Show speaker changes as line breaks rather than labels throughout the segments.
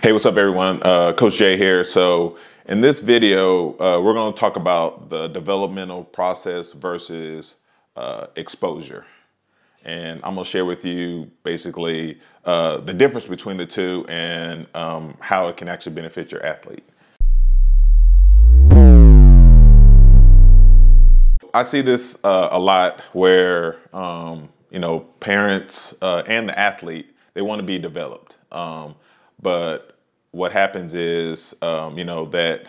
Hey, what's up everyone? Coach Jay here. So in this video, we're going to talk about the developmental process versus exposure. And I'm going to share with you basically the difference between the two and how it can actually benefit your athlete. I see this a lot where, parents and the athlete, they want to be developed. But what happens is, that,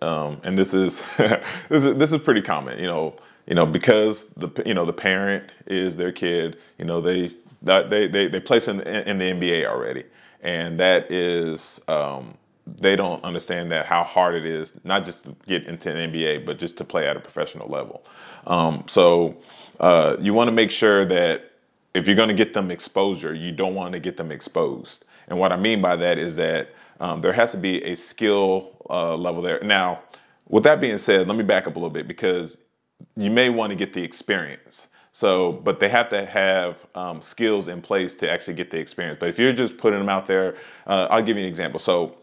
and this is this is pretty common, because the parent is their kid, they place in the NBA already, and that is they don't understand that how hard it is not just to get into an NBA, but just to play at a professional level. So you want to make sure that if you're going to get them exposure, you don't want to get them exposed. And what I mean by that is that there has to be a skill level there. Now, with that being said, let me back up a little bit because you may want to get the experience. So, but they have to have skills in place to actually get the experience. But if you're just putting them out there, I'll give you an example. So,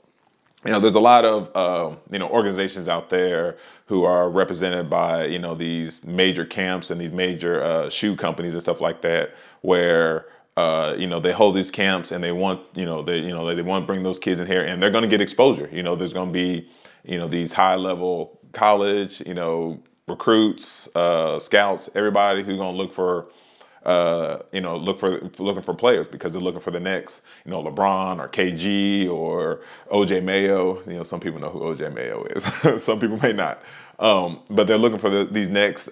there's a lot of, organizations out there who are represented by, these major camps and these major shoe companies and stuff like that, where, they hold these camps and they want, they want to bring those kids in here and they're going to get exposure. There's going to be, these high level college, recruits, scouts, everybody who's going to look for, looking for players because they're looking for the next, LeBron or KG or OJ Mayo. Some people know who OJ Mayo is. Some people may not. But they're looking for these next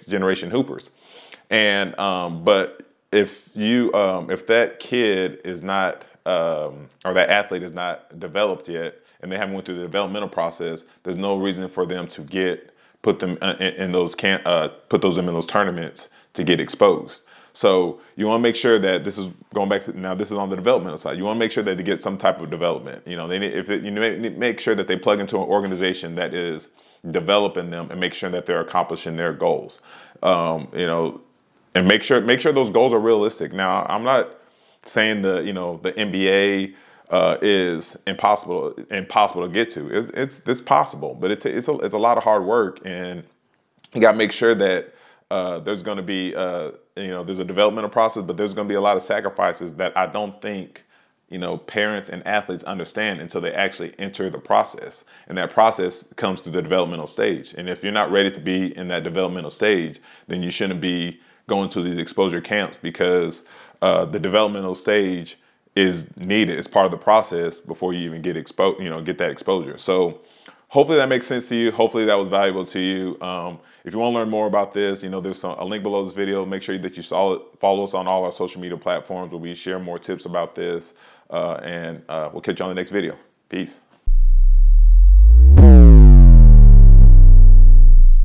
generation hoopers. And but if that kid is not or that athlete is not developed yet, and they haven't went through the developmental process, there's no reason for them to put them in those tournaments to get exposed. So you want to make sure that this is going back to now. This is on the developmental side. You want to make sure that they get some type of development. Make sure that they plug into an organization that is developing them and make sure that they're accomplishing their goals. And make sure those goals are realistic. Now, I'm not saying the NBA is impossible to get to. It's possible, but it's a lot of hard work, and you got to make sure that there's going to be there's a developmental process, but there's going to be a lot of sacrifices that I don't think parents and athletes understand until they actually enter the process, and that process comes through the developmental stage. And if you're not ready to be in that developmental stage, then you shouldn't be going to these exposure camps, because the developmental stage is needed. It's part of the process before you even get get that exposure. So hopefully that makes sense to you. Hopefully that was valuable to you. If you want to learn more about this, there's a link below this video. Make sure that you follow us on all our social media platforms where we share more tips about this. And we'll catch you on the next video. Peace.